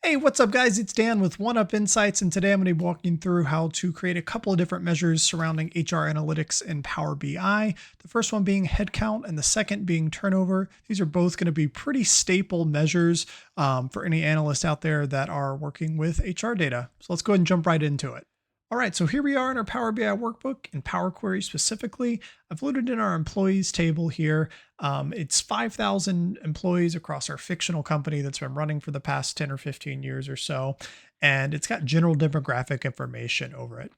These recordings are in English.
Hey, what's up guys? It's Dan with OneUp Insights, and today I'm going to be walking through how to create a couple of different measures surrounding HR analytics in Power BI. The first one being headcount and the second being turnover. These are both going to be pretty staple measures for any analyst out there that are working with HR data. So let's go ahead and jump right into it. All right, so here we are in our Power BI workbook in Power Query specifically. I've loaded in our employees table here. It's 5,000 employees across our fictional company that's been running for the past 10 or 15 years or so. And it's got general demographic information over it.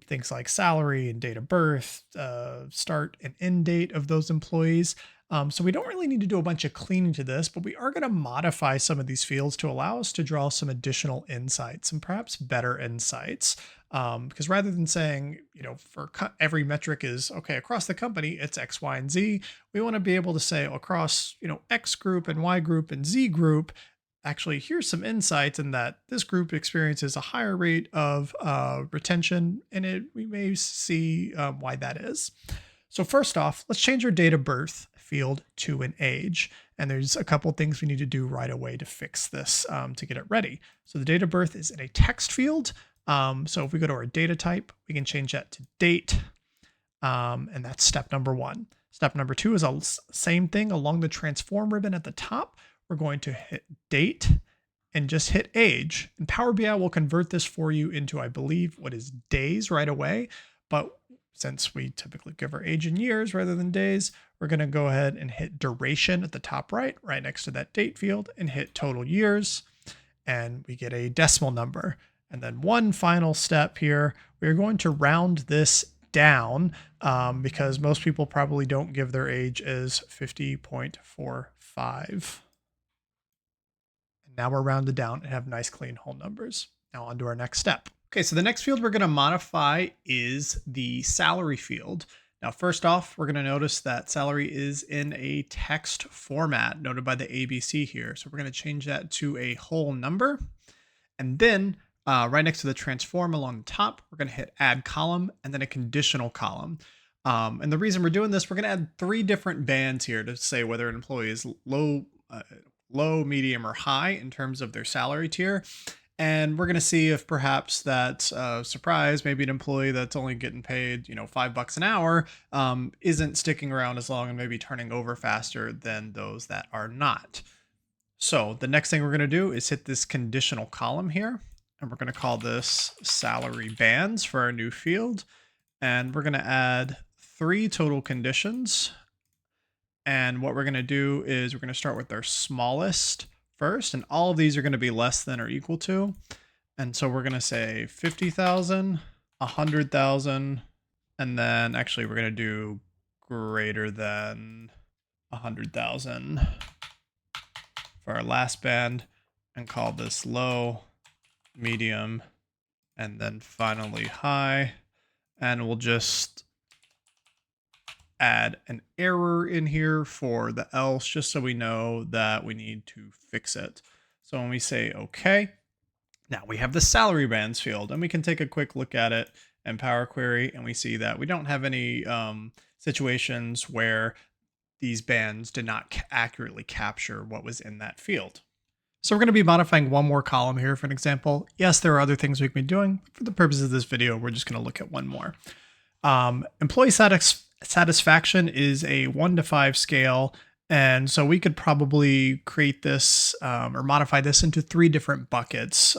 Things like salary and date of birth, start and end date of those employees. So we don't really need to do a bunch of cleaning to this, but we are going to modify some of these fields to allow us to draw some additional insights and perhaps better insights. Because rather than saying, for every metric is okay across the company, it's X, Y, and Z, we want to be able to say across, X group and Y group and Z group, actually, here's some insights in that this group experiences a higher rate of retention, and we may see why that is. So first off, let's change our date of birth field to an age. And there's a couple things we need to do right away to fix this to get it ready. So the date of birth is in a text field. So if we go to our data type, we can change that to date. And that's step number one. Step number two is the same thing along the transform ribbon at the top. We're going to hit date and just hit age. And Power BI will convert this for you into, I believe, what is days right away. But since we typically give our age in years rather than days, we're going to go ahead and hit duration at the top right next to that date field, and hit total years. And we get a decimal number. And then one final step here, we're going to round this down because most people probably don't give their age as 50.45. And now we're rounded down and have nice clean whole numbers. Now on to our next step. Okay, so the next field we're going to modify is the salary field. Now, first off, we're going to notice that salary is in a text format noted by the ABC here. So we're going to change that to a whole number. And then right next to the transform along the top, we're going to hit add column and then a conditional column. And the reason we're doing this, we're going to add 3 different bands here to say whether an employee is low, medium, or high in terms of their salary tier. And we're going to see if perhaps that surprise, maybe an employee that's only getting paid, $5 an hour, isn't sticking around as long and maybe turning over faster than those that are not. So the next thing we're going to do is hit this conditional column here, and we're going to call this salary bands for our new field. And we're going to add 3 total conditions. And what we're going to do is we're going to start with our smallest first, and all of these are going to be less than or equal to. And so we're going to say 50,000, 100,000, and then actually we're going to do greater than 100,000 for our last band, and call this low, medium, and then finally high. And we'll just add an error in here for the else, just so we know that we need to fix it. So when we say okay, now we have the salary bands field, and we can take a quick look at it in Power Query, and we see that we don't have any situations where these bands did not accurately capture what was in that field. So we're going to be modifying one more column here for an example. Yes, there are other things we can be doing. For the purposes of this video, we're just going to look at one more. Employee satisfaction is a 1 to 5 scale. And so we could probably create this or modify this into 3 different buckets,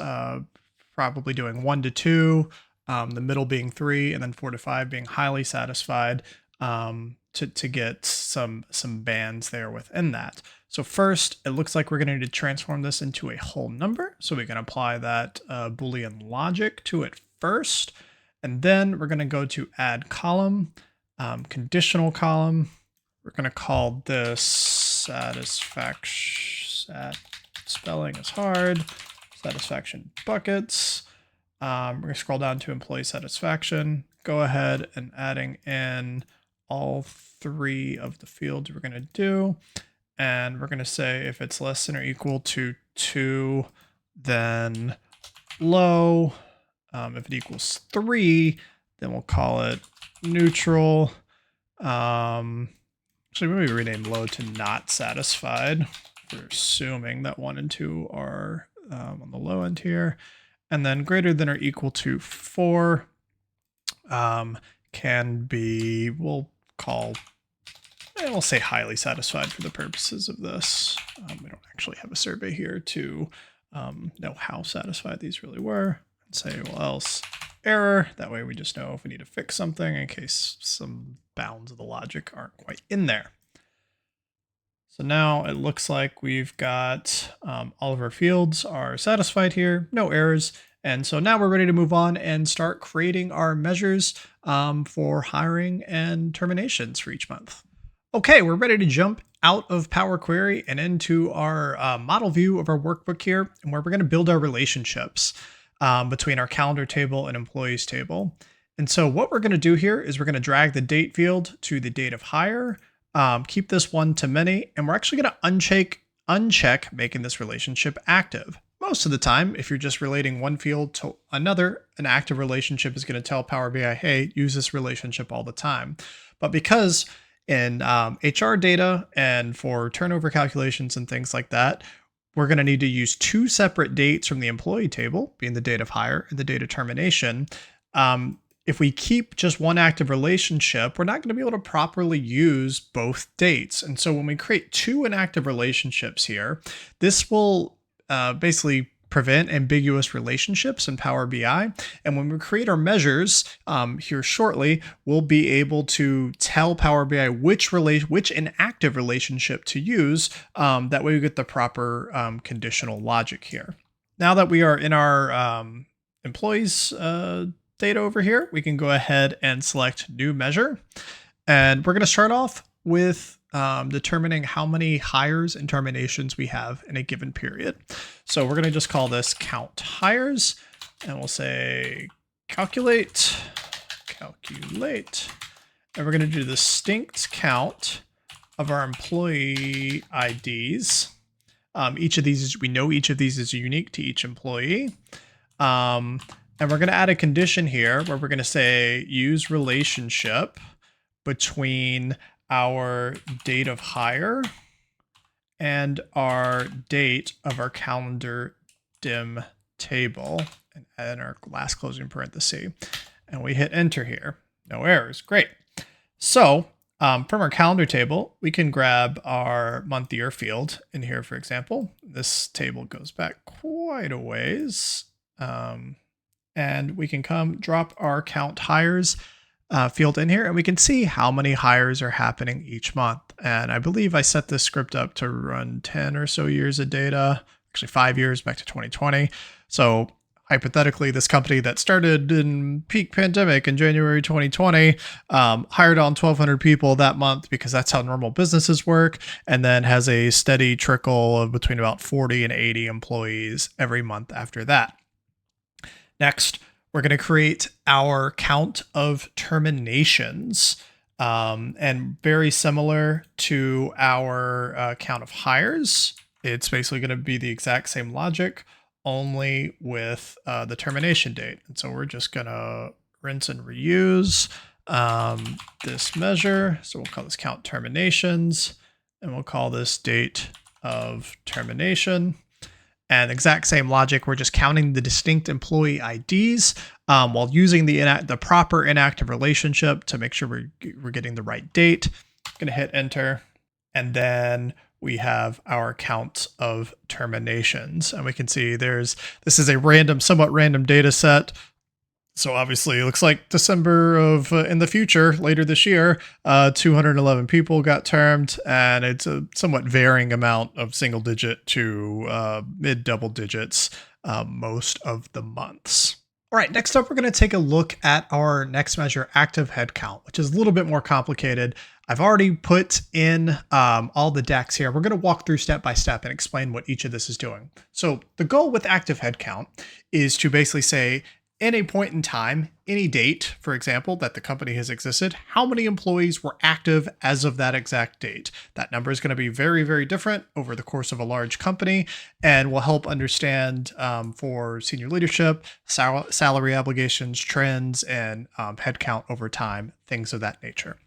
probably doing 1 to 2, the middle being 3, and then 4 to 5 being highly satisfied to get some bands there within that. So first, it looks like we're going to need to transform this into a whole number. So we can apply that Boolean logic to it first. And then we're going to go to add column, conditional column. We're going to call this satisfaction, spelling is hard, satisfaction buckets. We're going to scroll down to employee satisfaction, go ahead and adding in all 3 of the fields we're going to do. And we're going to say if it's less than or equal to 2, then low. If it equals 3, then we'll call it neutral. Actually, maybe rename low to not satisfied. We're assuming that 1 and 2 are on the low end here. And then greater than or equal to 4 can be, we'll say highly satisfied for the purposes of this. We don't actually have a survey here to know how satisfied these really were. And say, well, else error. That way we just know if we need to fix something in case some bounds of the logic aren't quite in there. So now it looks like we've got all of our fields are satisfied here, no errors. And so now we're ready to move on and start creating our measures for hiring and terminations for each month. Okay, we're ready to jump out of Power Query and into our model view of our workbook here, and where we're going to build our relationships between our calendar table and employees table. And so what we're going to do here is we're going to drag the date field to the date of hire, keep this one to many, and we're actually going to uncheck making this relationship active. Most of the time, if you're just relating one field to another, an active relationship is going to tell Power BI, hey, use this relationship all the time. But because in HR data and for turnover calculations and things like that, we're going to need to use two separate dates from the employee table, being the date of hire and the date of termination. If we keep just one active relationship, we're not going to be able to properly use both dates. And so when we create two inactive relationships here, this will basically prevent ambiguous relationships in Power BI. And when we create our measures here shortly, we'll be able to tell Power BI which inactive relationship to use. That way we get the proper conditional logic here. Now that we are in our employees data over here, we can go ahead and select new measure. And we're going to start off with determining how many hires and terminations we have in a given period. So we're going to just call this count hires, and we'll say calculate, and we're going to do the distinct count of our employee IDs. Each of these we know each of these is unique to each employee. And we're going to add a condition here where we're going to say use relationship between our date of hire and our date of our calendar dim table, and add our last closing parenthesis. And we hit enter here. No errors. Great. So from our calendar table, we can grab our month year field in here, for example. This table goes back quite a ways. And we can drop our count hires field in here, and we can see how many hires are happening each month. And I believe I set this script up to run 10 or so years of data, actually 5 years back to 2020. So hypothetically, this company that started in peak pandemic in January 2020 hired on 1,200 people that month because that's how normal businesses work, and then has a steady trickle of between about 40 and 80 employees every month after that. Next, we're going to create our count of terminations, and very similar to our count of hires. It's basically going to be the exact same logic, only with the termination date. And so we're just going to rinse and reuse this measure. So we'll call this count terminations, and we'll call this date of termination. And exact same logic, we're just counting the distinct employee IDs while using the proper inactive relationship to make sure we're getting the right date. I'm gonna hit enter, and then we have our count of terminations. And we can see this is a somewhat random data set. So obviously it looks like December of in the future, later this year, 211 people got termed, and it's a somewhat varying amount of single digit to mid double digits most of the months. All right, next up, we're going to take a look at our next measure, active headcount, which is a little bit more complicated. I've already put in all the DAX here. We're going to walk through step by step and explain what each of this is doing. So the goal with active headcount is to basically say, in a point in time, any date, for example, that the company has existed, how many employees were active as of that exact date. That number is going to be very, very different over the course of a large company, and will help understand for senior leadership, salary obligations, trends, and headcount over time, things of that nature.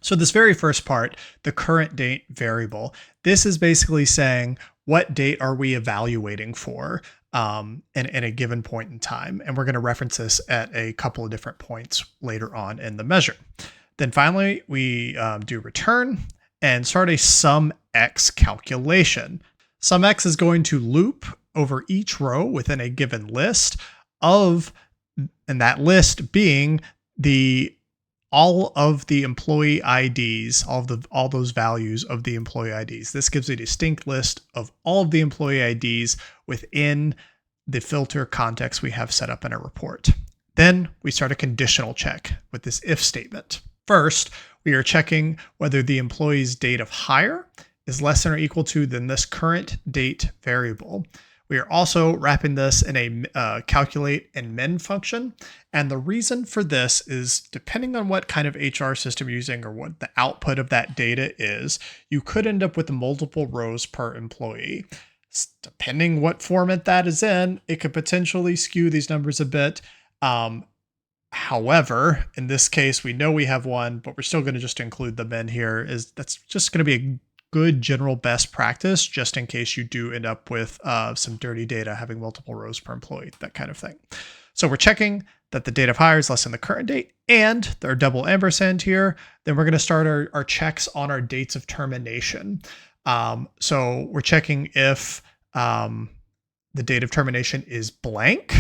So this very first part, the current date variable, this is basically saying what date are we evaluating for in a given point in time. And we're going to reference this at a couple of different points later on in the measure. Then finally, we do return and start a SUMX calculation. SUMX is going to loop over each row within a given list and that list being all of the employee IDs, all those values of the employee IDs. This gives a distinct list of all of the employee IDs within the filter context we have set up in our report. Then we start a conditional check with this if statement. First, we are checking whether the employee's date of hire is less than or equal to than this current date variable. We are also wrapping this in a calculate and mend function. And the reason for this is depending on what kind of HR system you're using or what the output of that data is, you could end up with multiple rows per employee. Depending what format that is in, it could potentially skew these numbers a bit. However, in this case, we know we have one, but we're still going to just include them in here. That's just going to be a good general best practice, just in case you do end up with some dirty data having multiple rows per employee, that kind of thing. So we're checking that the date of hire is less than the current date and their double ampersand here. Then we're going to start our checks on our dates of termination. So we're checking if the date of termination is blank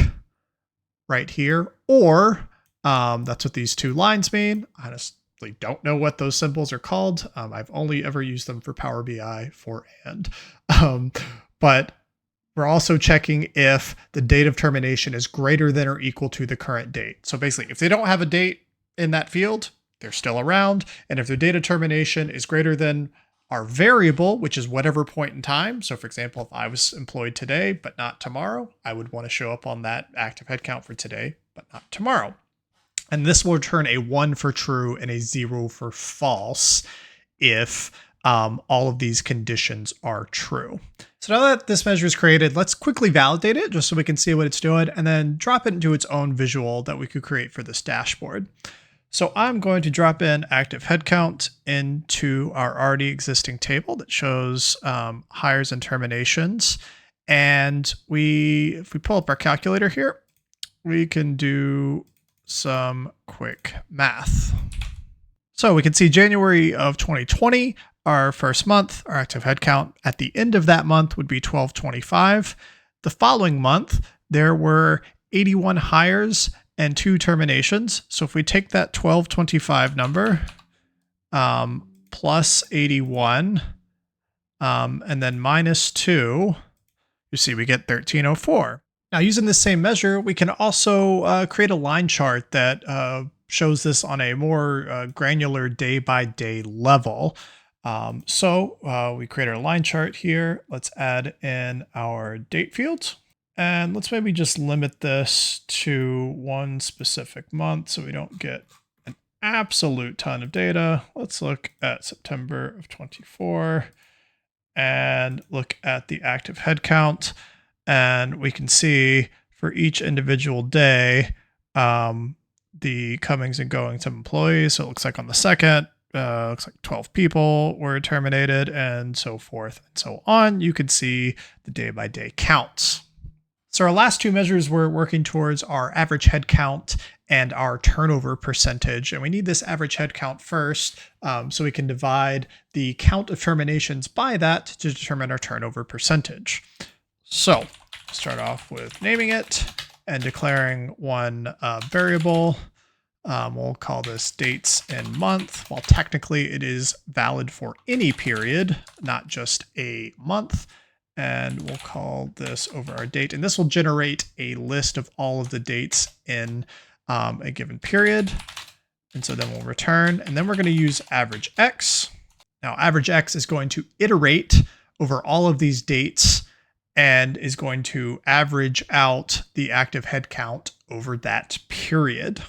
right here, or that's what these two lines mean. Honestly, don't know what those symbols are called. I've only ever used them for Power BI for and. But we're also checking if the date of termination is greater than or equal to the current date. So basically, if they don't have a date in that field, they're still around. And if their date of termination is greater than our variable, which is whatever point in time. So for example, if I was employed today, but not tomorrow, I would want to show up on that active headcount for today, but not tomorrow. And this will return a 1 for true and a 0 for false if all of these conditions are true. So now that this measure is created, let's quickly validate it just so we can see what it's doing and then drop it into its own visual that we could create for this dashboard. So I'm going to drop in active headcount into our already existing table that shows hires and terminations. And if we pull up our calculator here, we can do some quick math. So we can see January of 2020, our first month, our active headcount at the end of that month would be 1225. The following month, there were 81 hires and 2 terminations. So if we take that 1225 number plus 81 and then minus 2, you see we get 1304. Now, using the same measure, we can also create a line chart that shows this on a more granular day-by-day level. So we create our line chart here. Let's add in our date field. And let's maybe just limit this to one specific month so we don't get an absolute ton of data. Let's look at September of 24 and look at the active headcount. And we can see for each individual day, the comings and goings of employees. So it looks like on the 2nd, looks like 12 people were terminated and so forth and so on. You can see the day-by-day counts. So our last 2 measures we're working towards are average headcount and our turnover percentage. And we need this average headcount first so we can divide the count of terminations by that to determine our turnover percentage. So start off with naming it and declaring one variable. We'll call this dates and month. While technically it is valid for any period, not just a month. And we'll call this over our date. And this will generate a list of all of the dates in a given period. And so then we'll return. And then we're going to use average X. Now, average X is going to iterate over all of these dates and is going to average out the active headcount over that period.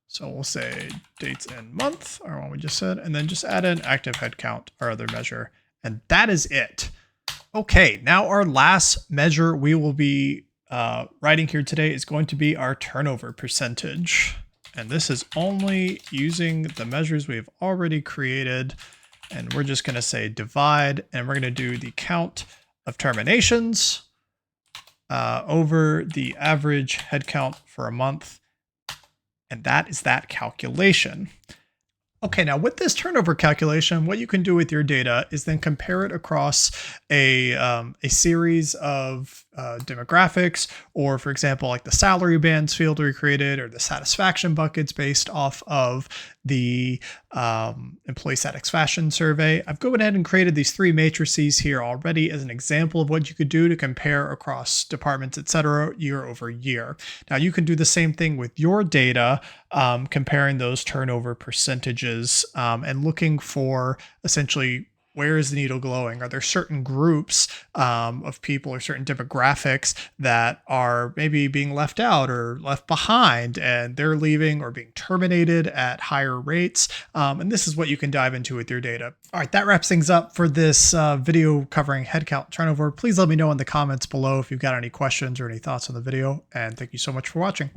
So we'll say dates and month, or one we just said, and then just add in active headcount, our other measure. And that is it. Okay, now our last measure we will be writing here today is going to be our turnover percentage. And this is only using the measures we've already created. And we're just going to say divide, and we're going to do the count of terminations over the average headcount for a month. And that is that calculation. Okay, now with this turnover calculation, what you can do with your data is then compare it across a series of demographics, or for example, like the salary bands field we created, or the satisfaction buckets based off of the employee satisfaction survey. I've gone ahead and created these three matrices here already as an example of what you could do to compare across departments, etc., year over year. Now you can do the same thing with your data, comparing those turnover percentages and looking for essentially where is the needle glowing? Are there certain groups of people or certain demographics that are maybe being left out or left behind, and they're leaving or being terminated at higher rates? And this is what you can dive into with your data. All right, that wraps things up for this video covering headcount turnover. Please let me know in the comments below if you've got any questions or any thoughts on the video. And thank you so much for watching.